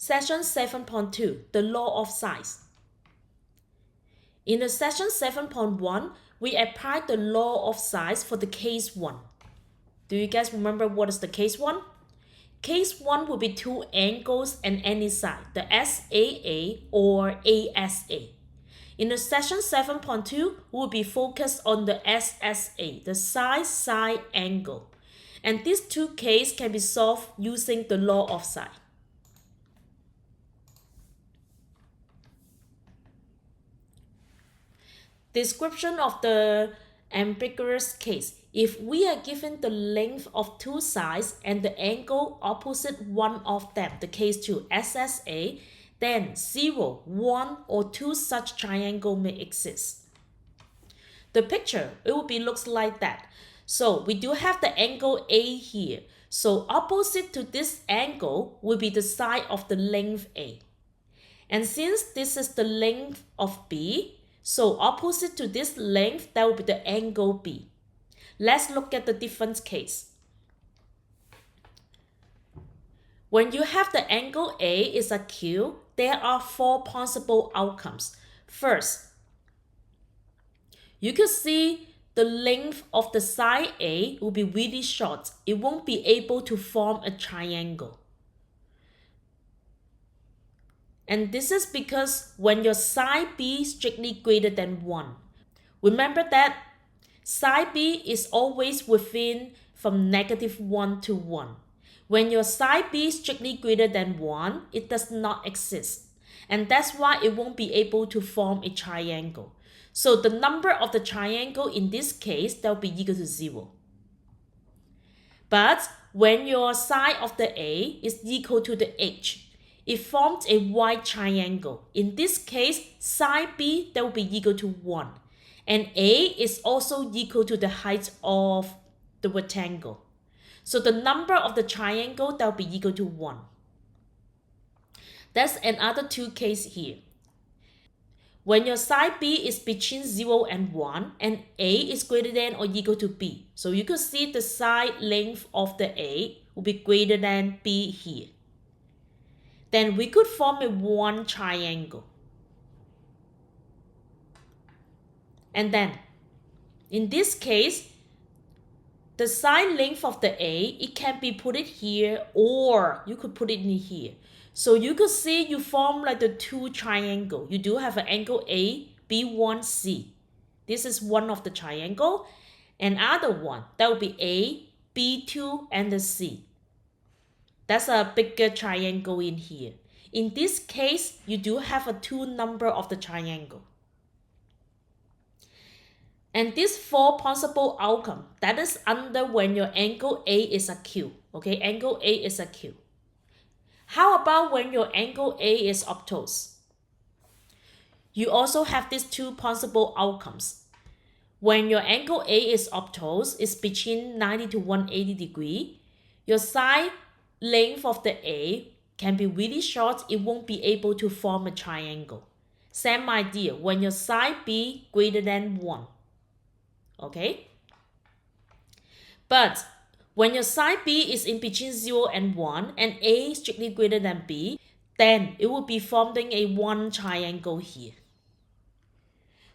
Section 7.2, the law of size. In the section 7.1, we apply the law of size for the case 1. Do you guys remember what is the case 1? Case 1 will be two angles and any side, the SAA or ASA. In the section 7.2, we'll be focused on the SSA, the side-side angle. And these two cases can be solved using the law of size. Description of the ambiguous case. If we are given the length of two sides and the angle opposite one of them, the case 2, SSA, then 0, 1, or 2 such triangle may exist. The picture, it will be looks like that. So we do have the angle A here. So opposite to this angle will be the side of the length A. And since this is the length of B, so opposite to this length, that will be the angle B. Let's look at the different case. When you have the angle A is a Q, there are 4 possible outcomes. First, you could see the length of the side A will be really short. It won't be able to form a triangle. And this is because when your side B is strictly greater than 1. Remember that side B is always within from -1 to 1. When your side B is strictly greater than 1, it does not exist. And that's why it won't be able to form a triangle. So the number of the triangle in this case, that will be equal to 0. But when your side of the A is equal to the H, it forms a wide triangle. In this case, side B, that will be equal to 1. And A is also equal to the height of the rectangle. So the number of the triangle, that will be equal to 1. That's another 2 cases here. When your side B is between 0 and 1, and A is greater than or equal to B. So you could see the side length of the A will be greater than B here. Then we could form a 1 triangle. And then, in this case, the side length of the A, it can be put it here or you could put it in here. So you could see you form like the 2 triangle. You do have an angle A, B1, C. This is one of the triangle. And other one, that will be A, B2, and the C. That's a bigger triangle in here. In this case, you do have a 2 number of the triangle. And these 4 possible outcome, that is under when your angle A is a Q. Okay, angle A is a Q. How about when your angle A is obtuse? You also have these 2 possible outcomes. When your angle A is obtuse, it's between 90 to 180 degree. Your side length of the A can be really short. It won't be able to form a triangle. Same idea when your side B greater than 1. Okay? But when your side B is in between 0 and 1 and A is strictly greater than B, then it will be forming a 1 triangle here.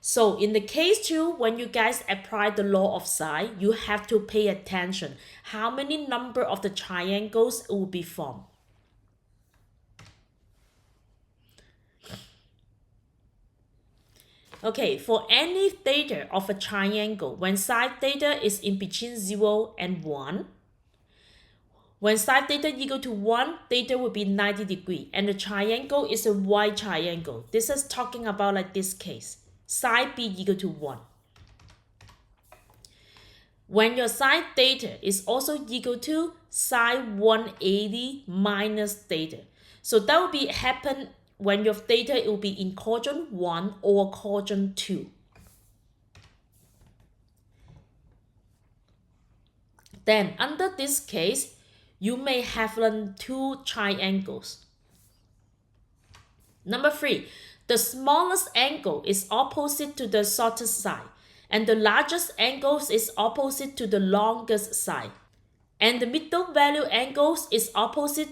So in the case 2, when you guys apply the law of size, you have to pay attention how many number of the triangles it will be formed. Okay, for any theta of a triangle, when side theta is in between 0 and 1, when side theta equal to 1, theta will be 90 degree, and the triangle is a wide triangle. This is talking about like this case, side B equal to 1. When your side theta is also equal to side 180 minus theta. So that will be happen when your theta will be in quadrant 1 or quadrant 2. Then under this case, you may have 2 triangles. Number 3, the smallest angle is opposite to the shortest side, and the largest angle is opposite to the longest side. And the middle value angles is opposite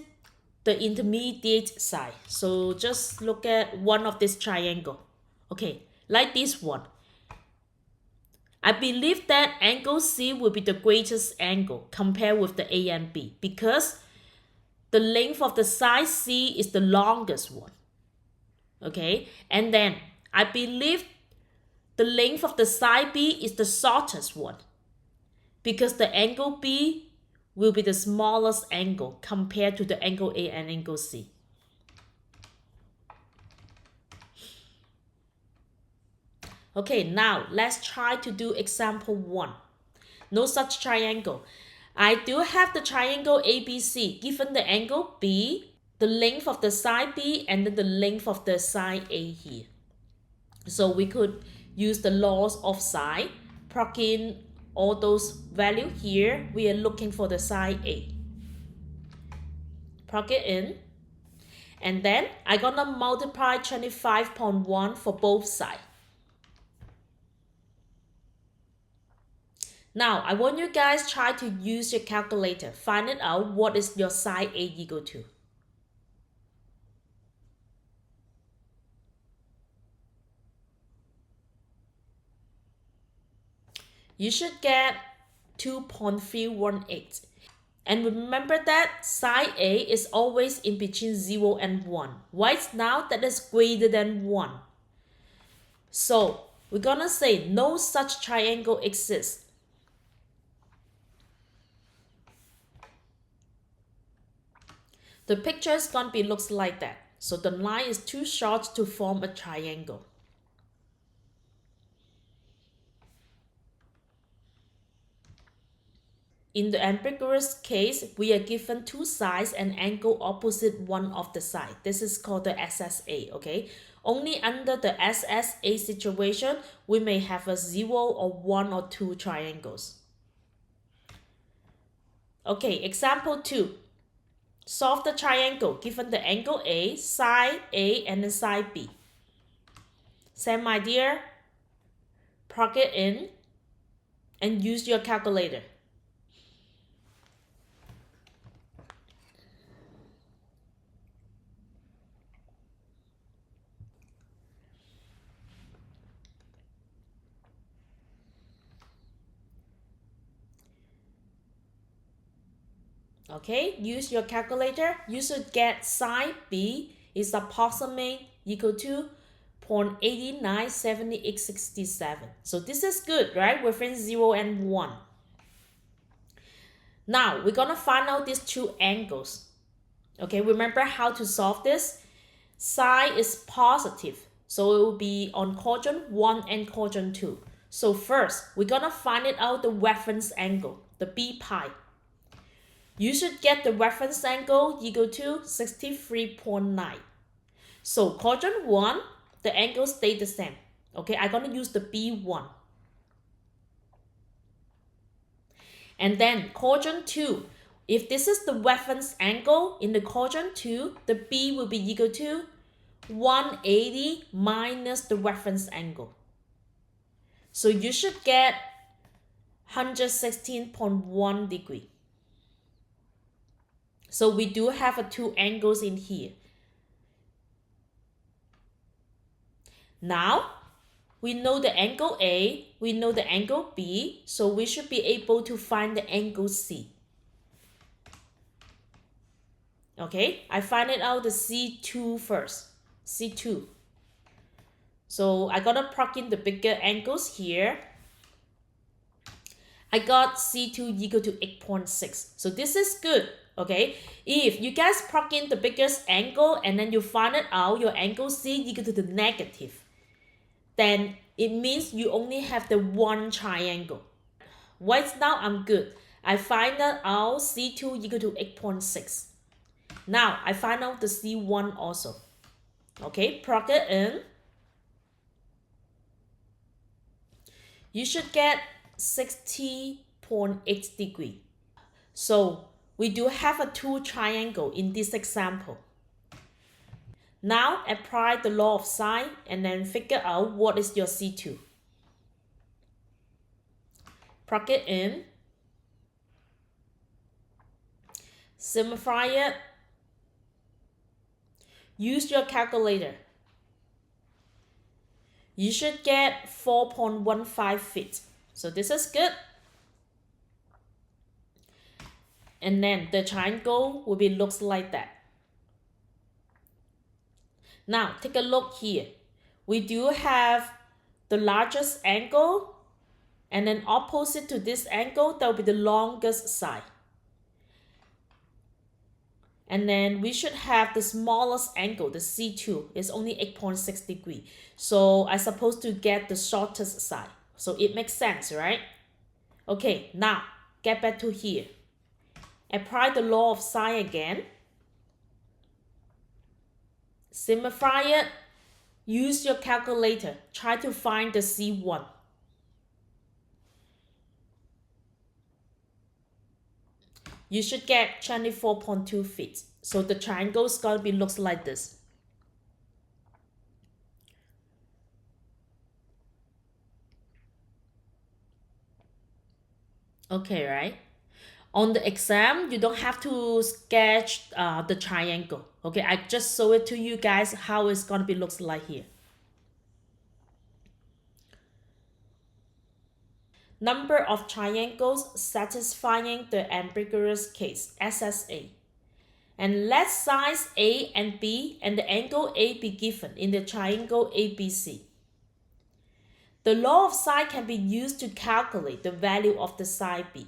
the intermediate side. So just look at one of this triangle. Okay, like this one. I believe that angle C will be the greatest angle compared with the A and B because the length of the side C is the longest one. Okay, and then I believe the length of the side B is the shortest one because the angle B will be the smallest angle compared to the angle A and angle C. Okay, now let's try to do example 1. No such triangle. I do have the triangle ABC given the angle B, the length of the side B, and then the length of the side A here. So we could use the laws of sine, plug in all those values here. We are looking for the side A. Plug it in. And then I'm gonna multiply 25.1 for both sides. Now, I want you guys try to use your calculator. Find it out what is your side A equal to. You should get 2.318. And remember that side A is always in between 0 and 1. Right now, that is greater than 1. So, we're gonna say no such triangle exists. The picture is gonna be looks like that. So the line is too short to form a triangle. In the ambiguous case, we are given two sides and angle opposite one of the side. This is called the SSA, okay? Only under the SSA situation, we may have a 0 or 1 or 2 triangles. Okay, example 2. Solve the triangle given the angle A, side A, and the side B. Same idea, plug it in, and use your calculator. Okay, use your calculator. You should get side B is approximately equal to 0.897867. So this is good, right? Within 0 and 1. Now, we're gonna find out these two angles. Okay, remember how to solve this? Side is positive, so it will be on quadrant 1 and quadrant 2. So first, we're gonna find it out the reference angle, the B pi. You should get the reference angle equal to 63.9. So quadrant 1, the angle stay the same. Okay, I'm going to use the B1. And then quadrant 2, if this is the reference angle in the quadrant 2, the B will be equal to 180 minus the reference angle. So you should get 116.1 degree. So we do have two angles in here. Now, we know the angle A, we know the angle B, so we should be able to find the angle C. Okay, I find it out the C2 first, C2. So I gotta plug in the bigger angles here. I got C2 equal to 8.6. So this is good, okay? If you guys plug in the biggest angle and then you find it out your angle C equal to the negative, then it means you only have the one triangle. Right now I'm good. I find out C2 equal to 8.6. Now I find out the C1 also. Okay, plug it in. You should get 60.8 degree. So we do have a two triangle in this example. Now apply the law of sine and then figure out what is your C2. Plug it in. Simplify it. Use your calculator. You should get 4.15 feet. So this is good. And then the triangle will be looks like that. Now take a look here. We do have the largest angle, and then opposite to this angle, that will be the longest side. And then we should have the smallest angle, the C2, is only 8.6 degrees. So I'm supposed to get the shortest side. So it makes sense, right? Okay, now get back to here. Apply the law of sine again. Simplify it. Use your calculator. Try to find the C1. You should get 24.2 feet. So the triangle is going to be looks like this. Okay, right? On the exam, you don't have to sketch the triangle. Okay, I just show it to you guys how it's going to be looks like here. Number of triangles satisfying the ambiguous case, SSA. And let sides A and B and the angle A be given in the triangle ABC. The law of sine can be used to calculate the value of the side B.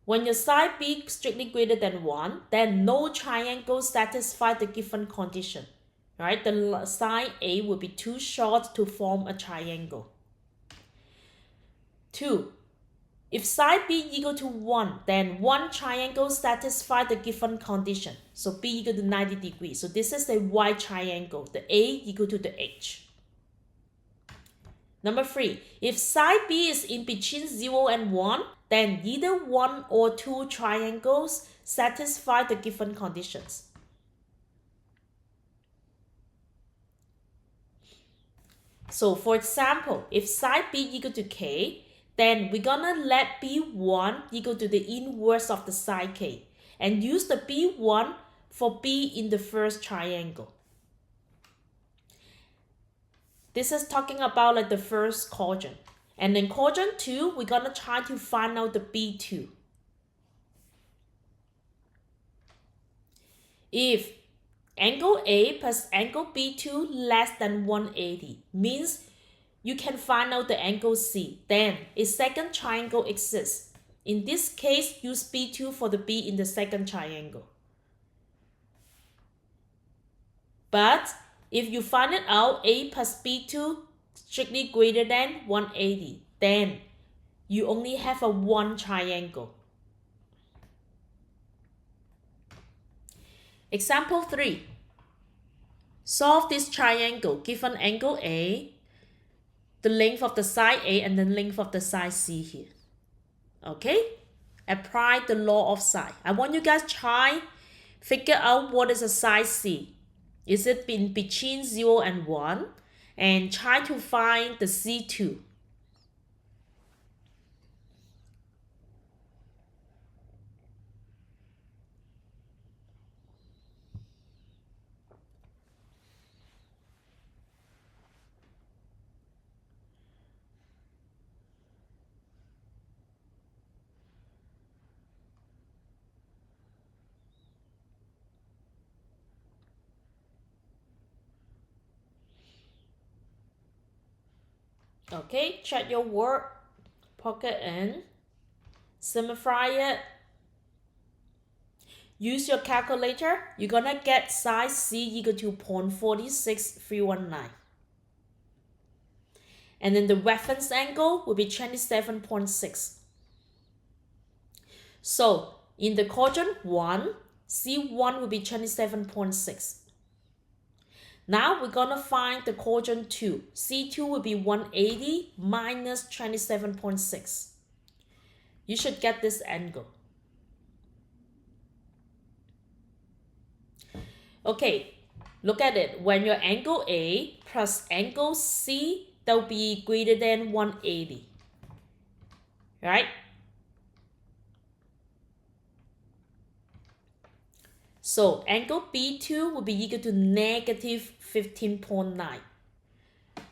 When your side B is strictly greater than 1, then no triangle satisfies the given condition. Right? The side A will be too short to form a triangle. 2. If side B equal to 1, then one triangle satisfies the given condition. So B equal to 90 degrees. So this is a white triangle. The A equal to the H. Number 3. If side B is in between 0 and 1, then either one or two triangles satisfy the given conditions. So for example, if side B equal to K, then we're gonna let B1 equal to the inverse of the side K and use the B1 for B in the first triangle. This is talking about like the first quadrant. And then quadrant 2, we're gonna try to find out the B2. If angle A plus angle B2 less than 180 means you can find out the angle C, then a second triangle exists. In this case, use B2 for the B in the second triangle. But if you find it out A plus B2 strictly greater than 180, then you only have a one triangle. Example 3. Solve this triangle given angle A, the length of the side A, and the length of the side C here. Okay? Apply the law of sine. I want you guys try figure out what is a side C. Is it in between 0 and 1? And try to find the C2. Okay, check your work, pocket in, simplify it. Use your calculator. You're gonna get side C equal to 0.46319. And then the reference angle will be 27.6. So in the quadrant 1, C1 will be 27.6. Now we're gonna find the quadrant 2. C2 will be 180 minus 27.6. You should get this angle. Okay, look at it. When your angle A plus angle C, that will be greater than 180. Right? So angle B2 will be equal to negative 15.9.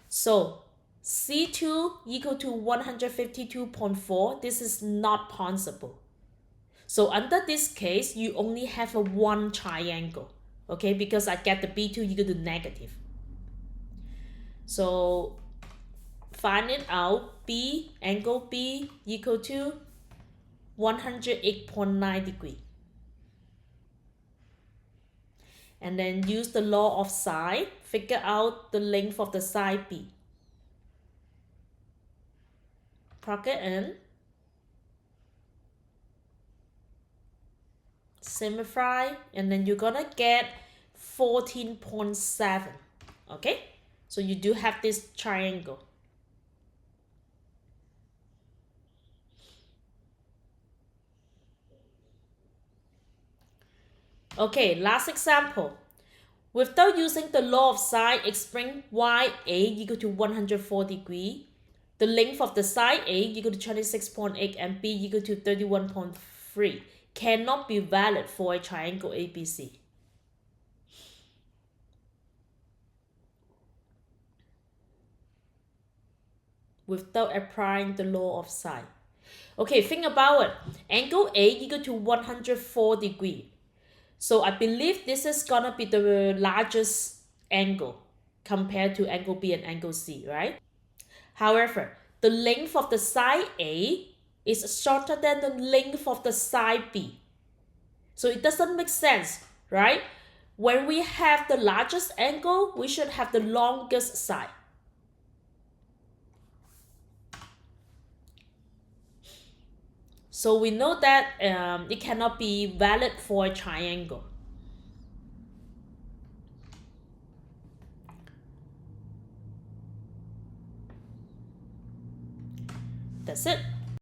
So C2 equal to 152.4. This is not possible. So under this case, you only have a one triangle, okay, because I get the B2 equal to negative. So find it out. Angle B equal to 108.9 degree. And then use the law of sine, figure out the length of the side B. Plug it in. Simplify, and then you're gonna get 14.7. Okay, so you do have this triangle. Okay, last example. Without using the law of sine, explain why A equal to 104 degree, the length of the side A equal to 26.8 and B equal to 31.3 cannot be valid for a triangle ABC. Without applying the law of sine. Okay, think about it. Angle A equal to 104 degree. So I believe this is gonna be the largest angle compared to angle B and angle C, right? However, the length of the side A is shorter than the length of the side B. So it doesn't make sense, right? When we have the largest angle, we should have the longest side. So we know that it cannot be valid for a triangle. That's it.